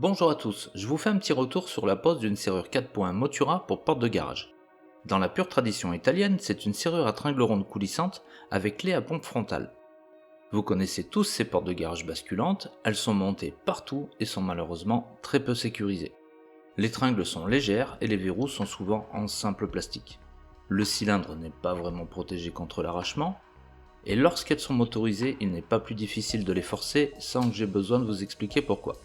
Bonjour à tous, je vous fais un petit retour sur la pose d'une serrure 4.1 Motura pour porte de garage. Dans la pure tradition italienne, c'est une serrure à tringle ronde coulissante avec clé à pompe frontale. Vous connaissez tous ces portes de garage basculantes, elles sont montées partout et sont malheureusement très peu sécurisées. Les tringles sont légères et les verrous sont souvent en simple plastique. Le cylindre n'est pas vraiment protégé contre l'arrachement, et lorsqu'elles sont motorisées, il n'est pas plus difficile de les forcer sans que j'ai besoin de vous expliquer pourquoi.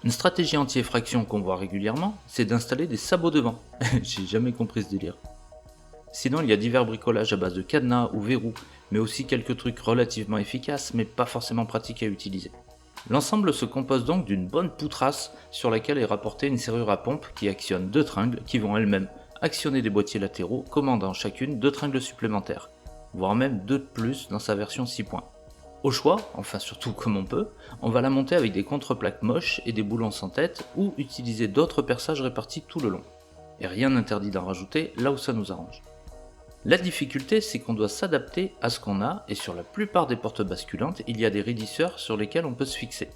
Une stratégie anti-effraction qu'on voit régulièrement, c'est d'installer des sabots devant. J'ai jamais compris ce délire. Sinon, il y a divers bricolages à base de cadenas ou verrous, mais aussi quelques trucs relativement efficaces, mais pas forcément pratiques à utiliser. L'ensemble se compose donc d'une bonne poutrasse sur laquelle est rapportée une serrure à pompe qui actionne deux tringles qui vont elles-mêmes actionner des boîtiers latéraux commandant chacune deux tringles supplémentaires, voire même deux de plus dans sa version 6 points. Au choix, enfin surtout comme on peut, on va la monter avec des contreplaques moches et des boulons sans tête ou utiliser d'autres perçages répartis tout le long. Et rien n'interdit d'en rajouter là où ça nous arrange. La difficulté, c'est qu'on doit s'adapter à ce qu'on a et sur la plupart des portes basculantes, il y a des raidisseurs sur lesquels on peut se fixer.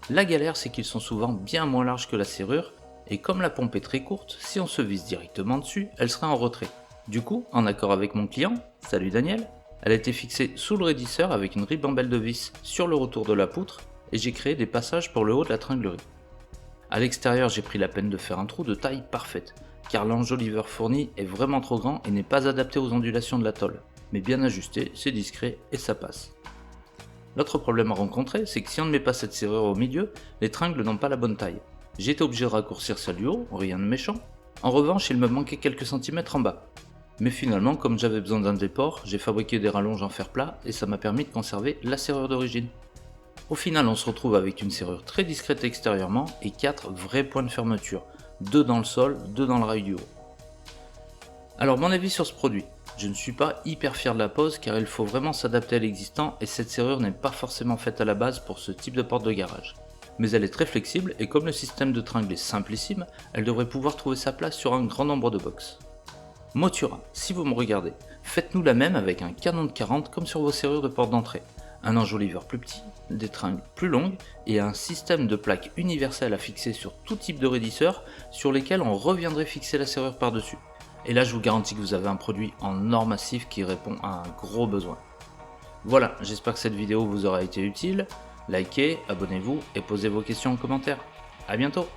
La galère, c'est qu'ils sont souvent bien moins larges que la serrure et comme la pompe est très courte, si on se visse directement dessus, elle sera en retrait. Du coup, en accord avec mon client, salut Daniel, elle a été fixée sous le raidisseur avec une ribambelle de vis sur le retour de la poutre et j'ai créé des passages pour le haut de la tringlerie. A l'extérieur, j'ai pris la peine de faire un trou de taille parfaite, car l'enjoliveur fourni est vraiment trop grand et n'est pas adapté aux ondulations de la tôle, mais bien ajusté, c'est discret et ça passe. L'autre problème à rencontrer, c'est que si on ne met pas cette serrure au milieu, les tringles n'ont pas la bonne taille. J'ai été obligé de raccourcir celle du haut, rien de méchant. En revanche, il me manquait quelques centimètres en bas. Mais finalement, comme j'avais besoin d'un déport, j'ai fabriqué des rallonges en fer plat et ça m'a permis de conserver la serrure d'origine. Au final, on se retrouve avec une serrure très discrète extérieurement et 4 vrais points de fermeture, 2 dans le sol, 2 dans le rail du haut. Alors mon avis sur ce produit, je ne suis pas hyper fier de la pose car il faut vraiment s'adapter à l'existant et cette serrure n'est pas forcément faite à la base pour ce type de porte de garage. Mais elle est très flexible et comme le système de tringle est simplissime, elle devrait pouvoir trouver sa place sur un grand nombre de box. Motura, si vous me regardez, faites-nous la même avec un canon de 40 comme sur vos serrures de porte d'entrée, un enjoliveur plus petit, des tringles plus longues et un système de plaques universelles à fixer sur tout type de raidisseur sur lesquels on reviendrait fixer la serrure par-dessus. Et là je vous garantis que vous avez un produit en or massif qui répond à un gros besoin. Voilà, j'espère que cette vidéo vous aura été utile, likez, abonnez-vous et posez vos questions en commentaire. A bientôt.